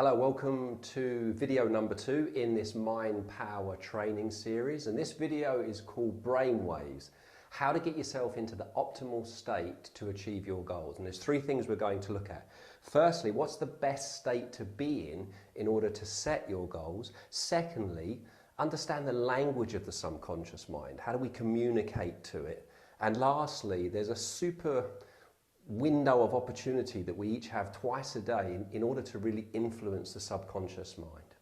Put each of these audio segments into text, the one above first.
Hello, welcome to video number 2 in this mind power training series, and this video is called Brainwaves, how to get yourself into the optimal state to achieve your goals. And there's 3 things we're going to look at. Firstly, what's the best state to be in order to set your goals? Secondly, understand the language of the subconscious mind. How do we communicate to it? And lastly, there's a super window of opportunity that we each have twice a day in order to really influence the subconscious mind.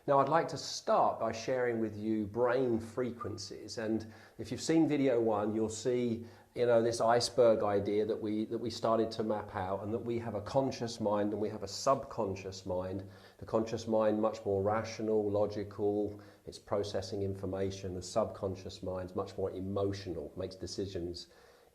Now, I'd like to start by sharing with you brain frequencies, and if you've seen video 1, you'll see this iceberg idea that we started to map out, and that we have a conscious mind and we have a subconscious mind. The conscious mind much more rational, logical, it's processing information. The subconscious mind's much more emotional, makes decisions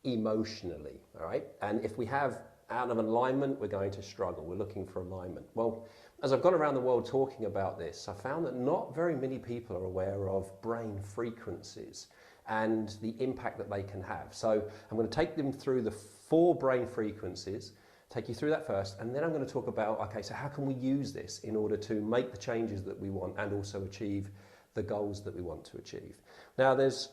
emotionally, all right? And if we have out of alignment, we're going to struggle. We're looking for alignment. Well, as I've gone around the world talking about this, I found that not very many people are aware of brain frequencies and the impact that they can have. So I'm going to take them through the 4 brain frequencies, take you through that first, and then I'm going to talk about, okay, so how can we use this in order to make the changes that we want and also achieve the goals that we want to achieve. Now, there's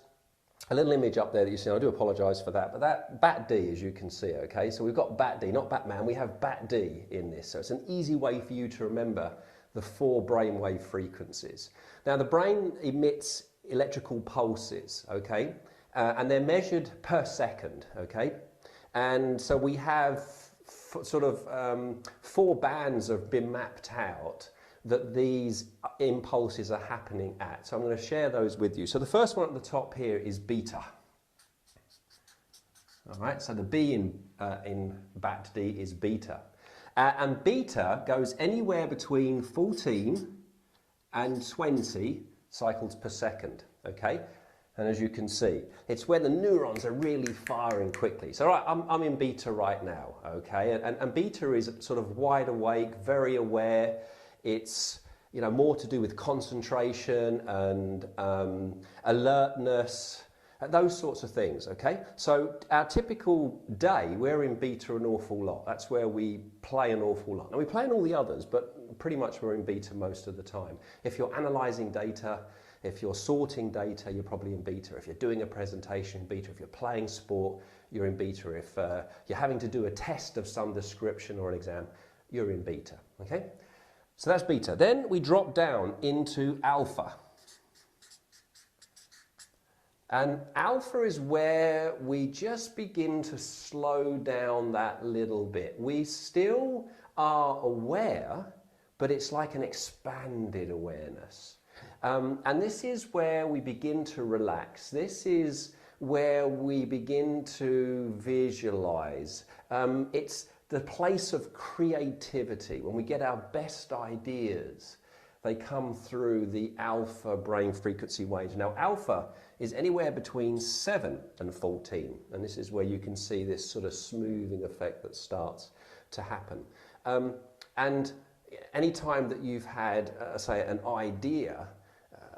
a little image up there that you see. I do apologise for that, but that Bat D, as you can see, okay? So we've got Bat D, not Batman, we have Bat D in this. So it's an easy way for you to remember the 4 brainwave frequencies. Now, the brain emits electrical pulses, okay? And they're measured per second, okay? And so we have sort of 4 bands have been mapped out that these impulses are happening at. So I'm going to share those with you. So the first one at the top here is beta. All right, so the B in Bat D is beta. And beta goes anywhere between 14 and 20 cycles per second, okay? And as you can see, it's where the neurons are really firing quickly. So right, I'm in beta right now, okay? And beta is sort of wide awake, very aware. It's more to do with concentration and alertness, those sorts of things, okay? So our typical day, we're in beta an awful lot. That's where we play an awful lot. Now, we play in all the others, but pretty much we're in beta most of the time. If you're analysing data, if you're sorting data, you're probably in beta. If you're doing a presentation, beta. If you're playing sport, you're in beta. If you're having to do a test of some description or an exam, you're in beta, okay? So that's beta. Then we drop down into alpha. And alpha is where we just begin to slow down that little bit. We still are aware, but it's like an expanded awareness. And this is where we begin to relax. This is where we begin to visualize. It's the place of creativity. When we get our best ideas, they come through the alpha brain frequency waves. Now, alpha is anywhere between 7 and 14, and this is where you can see this sort of smoothing effect that starts to happen. And any time that you've had, say, an idea,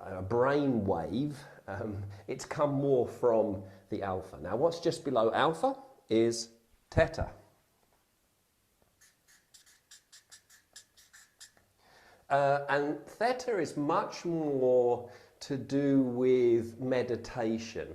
a brain wave, it's come more from the alpha. Now, what's just below alpha is theta. And theta is much more to do with meditation.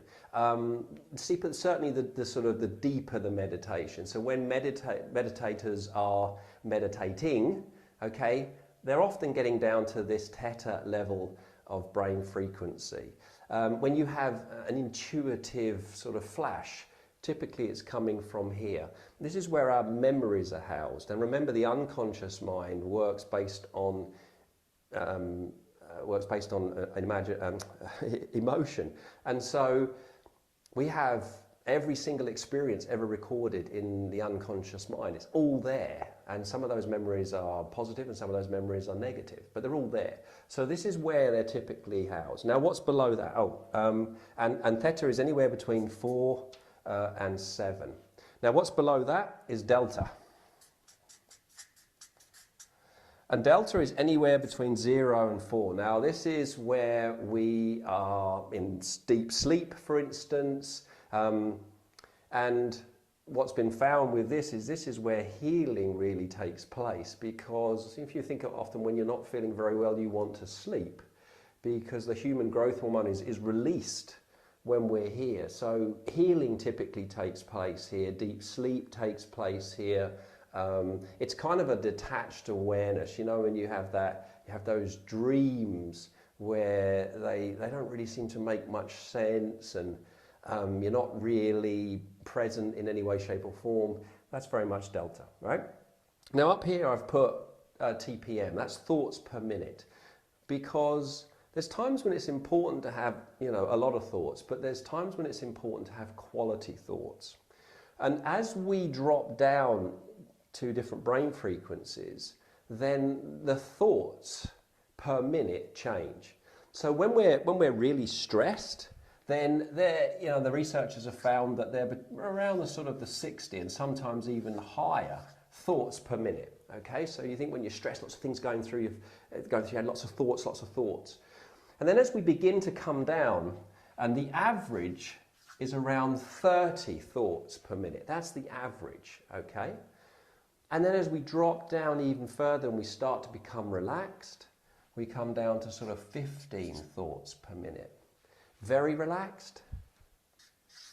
Certainly the sort of the deeper the meditation. So when meditators are meditating, okay, they're often getting down to this theta level of brain frequency. When you have an intuitive sort of flash, typically it's coming from here. This is where our memories are housed. And remember, the unconscious mind works based on emotion. And so we have every single experience ever recorded in the unconscious mind. It's all there. And some of those memories are positive and some of those memories are negative, but they're all there. So this is where they're typically housed. Now, what's below that? And theta is anywhere between 4 and 7. Now, what's below that is delta. And delta is anywhere between 0 and 4. Now, this is where we are in deep sleep, for instance, and what's been found with this is where healing really takes place, because if you think of often when you're not feeling very well, you want to sleep because the human growth hormone is released when we're here. So healing typically takes place here, deep sleep takes place here. It's kind of a detached awareness, you know, when you have that, you have those dreams where they don't really seem to make much sense, and you're not really present in any way, shape or form. That's very much delta, right? Now up here I've put TPM, that's thoughts per minute, because there's times when it's important to have, you know, a lot of thoughts, but there's times when it's important to have quality thoughts. And as we drop down to different brain frequencies, then the thoughts per minute change. So when we're really stressed, then you know, the researchers have found that they're around the sort of the 60 and sometimes even higher thoughts per minute. Okay, so you think when you're stressed, lots of things going through your head, lots of thoughts. And then as we begin to come down, and the average is around 30 thoughts per minute. That's the average, okay? And then as we drop down even further and we start to become relaxed, we come down to sort of 15 thoughts per minute. Very relaxed,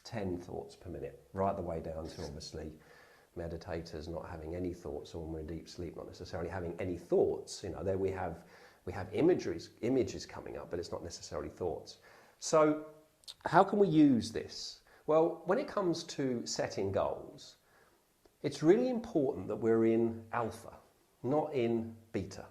10 thoughts per minute, right the way down to obviously meditators not having any thoughts, or when we're in deep sleep not necessarily having any thoughts. You know, there we have images coming up, but it's not necessarily thoughts. So how can we use this? Well, when it comes to setting goals, it's really important that we're in alpha, not in beta.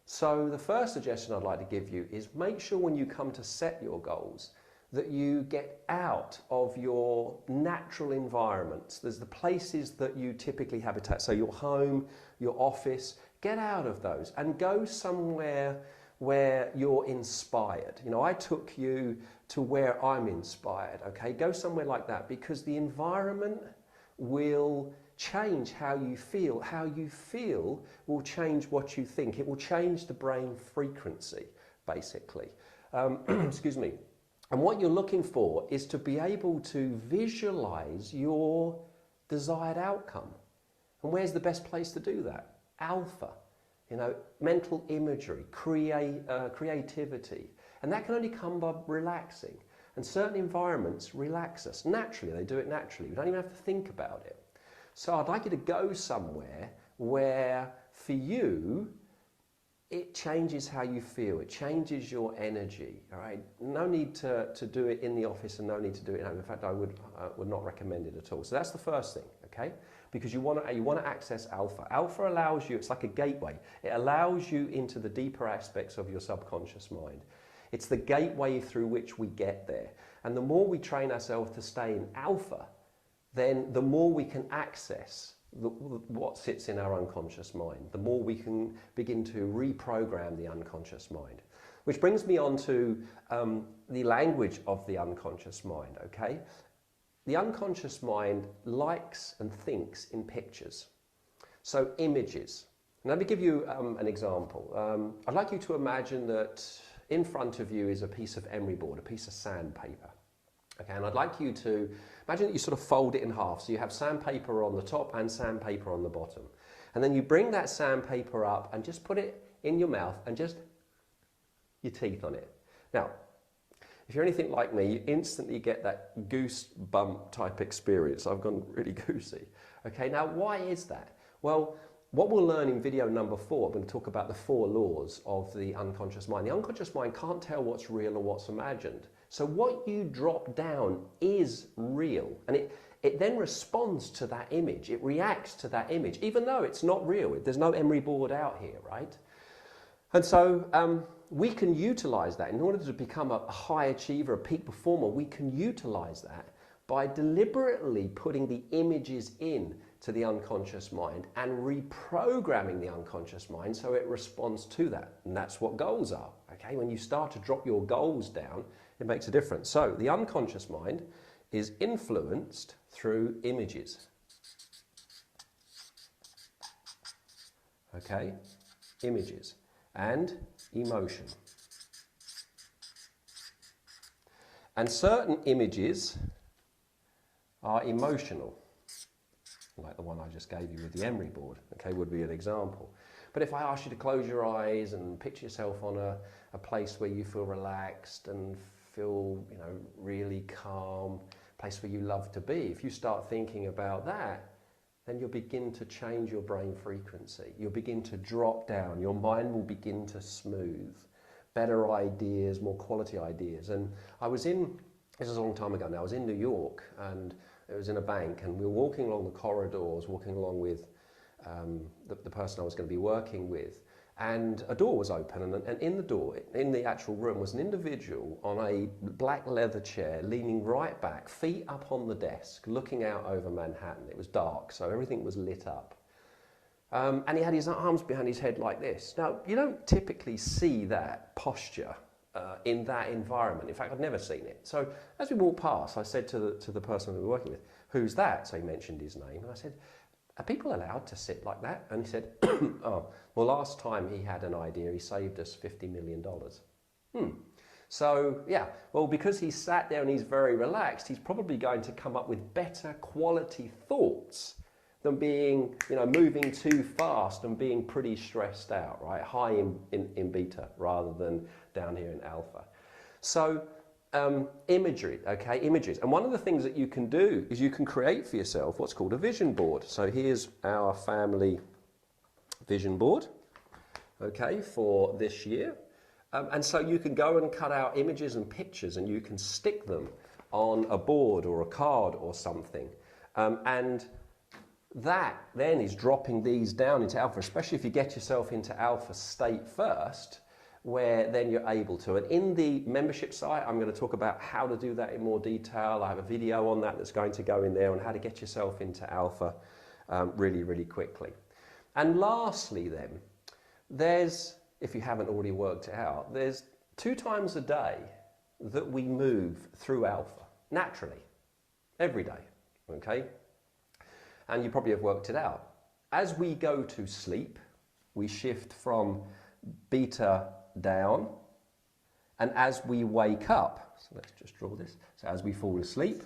So the first suggestion I'd like to give you is make sure when you come to set your goals that you get out of your natural environments. There's the places that you typically habitat, so your home, your office. Get out of those and go somewhere where you're inspired. You know, I took you to where I'm inspired, okay? Go somewhere like that, because the environment will change how you feel. How you feel will change what you think. It will change the brain frequency, basically. Excuse me. And what you're looking for is to be able to visualize your desired outcome. And where's the best place to do that? Alpha. You know, mental imagery, creativity. And that can only come by relaxing. And certain environments relax us. Naturally, they do it naturally. We don't even have to think about it. So I'd like you to go somewhere where, for you, it changes how you feel. It changes your energy. All right. No need to do it in the office, and no need to do it at home. In fact, I would not recommend it at all. So that's the first thing, okay? Because you want to access alpha. Alpha allows you. It's like a gateway. It allows you into the deeper aspects of your subconscious mind. It's the gateway through which we get there. And the more we train ourselves to stay in alpha, then the more we can access what sits in our unconscious mind, the more we can begin to reprogram the unconscious mind. Which brings me on to the language of the unconscious mind, okay? The unconscious mind likes and thinks in pictures. So images. And let me give you an example. I'd like you to imagine that in front of you is a piece of emery board, a piece of sandpaper. Okay, and I'd like you to imagine that you sort of fold it in half. So you have sandpaper on the top and sandpaper on the bottom. And then you bring that sandpaper up and just put it in your mouth and just your teeth on it. Now, if you're anything like me, you instantly get that goosebump type experience. I've gone really goosey. Okay, now why is that? Well, what we'll learn in video number 4, I'm going to talk about the 4 laws of the unconscious mind. The unconscious mind can't tell what's real or what's imagined. So what you drop down is real, and it then responds to that image. It reacts to that image, even though it's not real. There's no emery board out here, right? And so we can utilize that in order to become a high achiever, a peak performer. We can utilize that by deliberately putting the images in to the unconscious mind and reprogramming the unconscious mind so it responds to that. And that's what goals are. Okay, when you start to drop your goals down, it makes a difference. So the unconscious mind is influenced through images. Okay, images and emotion. And certain images are emotional. like the one I just gave you with the emery board, okay, would be an example. But if I ask you to close your eyes and picture yourself on a place where you feel relaxed and feel, you know, really calm, a place where you love to be, if you start thinking about that, then you'll begin to change your brain frequency. You'll begin to drop down. Your mind will begin to smooth. Better ideas, more quality ideas. And this is a long time ago now, I was in New York and it was in a bank and we were walking along the corridors, walking along with the person I was going to be working with, and a door was open, and in the door, in the actual room, was an individual on a black leather chair, leaning right back, feet up on the desk, looking out over Manhattan. It was dark, so everything was lit up. And he had his arms behind his head like this. Now, you don't typically see that posture in that environment. In fact, I'd never seen it. So as we walked past, I said to the person we were working with, "Who's that?" So he mentioned his name, and I said, "Are people allowed to sit like that?" And he said, "Oh, well, last time he had an idea, he saved us $50 million. So, yeah, well, because he's sat there and he's very relaxed, he's probably going to come up with better quality thoughts than being, you know, moving too fast and being pretty stressed out, right? High in beta rather than down here in alpha. So, imagery, okay, images. And one of the things that you can do is you can create for yourself what's called a vision board. So here's our family vision board, okay, for this year. And so you can go and cut out images and pictures and you can stick them on a board or a card or something. And that then is dropping these down into alpha, especially if you get yourself into alpha state first, where then you're able to. And in the membership site, I'm going to talk about how to do that in more detail. I have a video on that that's going to go in there on how to get yourself into alpha really, really quickly. And lastly then, there's, if you haven't already worked it out, there's 2 times a day that we move through alpha, naturally, every day, okay? And you probably have worked it out. As we go to sleep, we shift from beta down, and as we wake up, so let's just draw this, so as we fall asleep,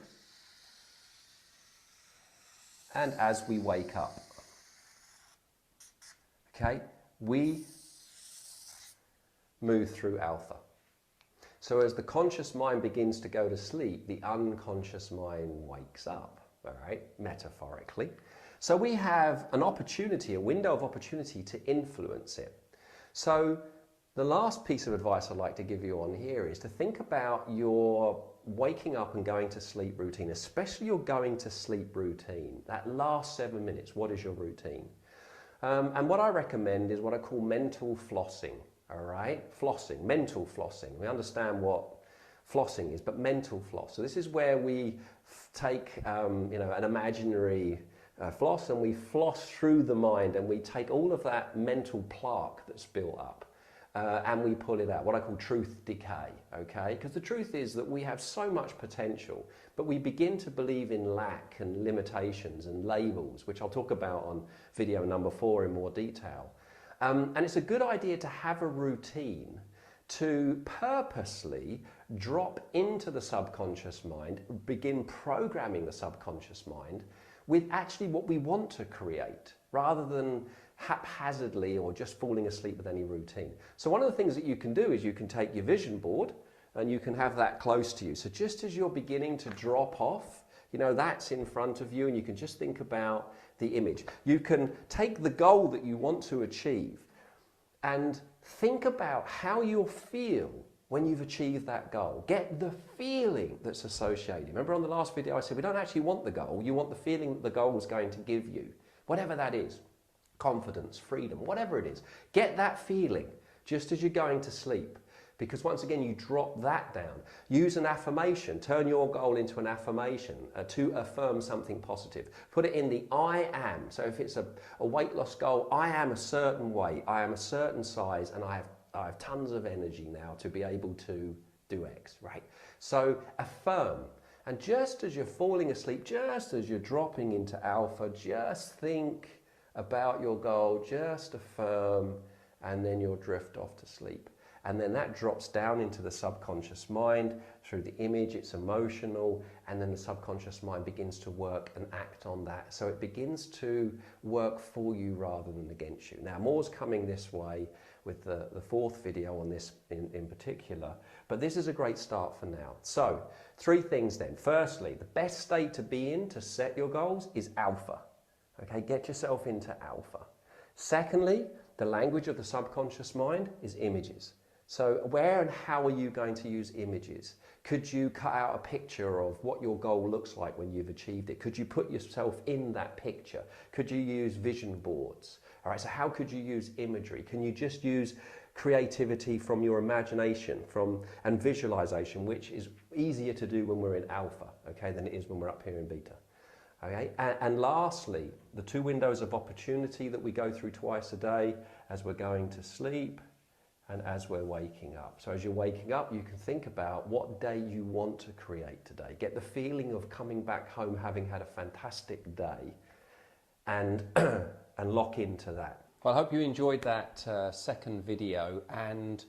and as we wake up, okay, we move through alpha. So as the conscious mind begins to go to sleep, the unconscious mind wakes up, all right, metaphorically. So we have an opportunity, a window of opportunity to influence it. So the last piece of advice I'd like to give you on here is to think about your waking up and going to sleep routine, especially your going to sleep routine. That last 7 minutes, what is your routine? And what I recommend is what I call mental flossing, all right? Flossing, mental flossing. We understand what flossing is, but mental floss. So this is where we take you know, an imaginary floss and we floss through the mind and we take all of that mental plaque that's built up and we pull it out, what I call truth decay, okay? Because the truth is that we have so much potential, but we begin to believe in lack and limitations and labels, which I'll talk about on video number 4 in more detail. And it's a good idea to have a routine to purposely drop into the subconscious mind, begin programming the subconscious mind with actually what we want to create, rather than haphazardly or just falling asleep with any routine. So one of the things that you can do is you can take your vision board and you can have that close to you. So just as you're beginning to drop off, you know, that's in front of you and you can just think about the image. You can take the goal that you want to achieve and think about how you'll feel when you've achieved that goal. Get the feeling that's associated. Remember on the last video I said we don't actually want the goal, you want the feeling that the goal is going to give you. Whatever that is, confidence, freedom, whatever it is. Get that feeling just as you're going to sleep. Because once again, you drop that down. Use an affirmation. Turn your goal into an affirmation to affirm something positive. Put it in the I am. So if it's a weight loss goal, I am a certain weight, I am a certain size, and I have tons of energy now to be able to do X, right? So affirm. And just as you're falling asleep, just as you're dropping into alpha, just think about your goal, just affirm, and then you'll drift off to sleep. And then that drops down into the subconscious mind through the image, it's emotional, and then the subconscious mind begins to work and act on that. So it begins to work for you rather than against you. Now, more's coming this way with the fourth video on this in particular, but this is a great start for now. So, 3 things then. Firstly, the best state to be in to set your goals is alpha. Okay, get yourself into alpha. Secondly, the language of the subconscious mind is images. So where and how are you going to use images? Could you cut out a picture of what your goal looks like when you've achieved it? Could you put yourself in that picture? Could you use vision boards? All right, so how could you use imagery? Can you just use creativity from your imagination and visualization, which is easier to do when we're in alpha, okay, than it is when we're up here in beta? Okay, and lastly, the 2 windows of opportunity that we go through twice a day as we're going to sleep and as we're waking up. So as you're waking up, you can think about what day you want to create today. Get the feeling of coming back home having had a fantastic day and, and lock into that. Well, I hope you enjoyed that second video, and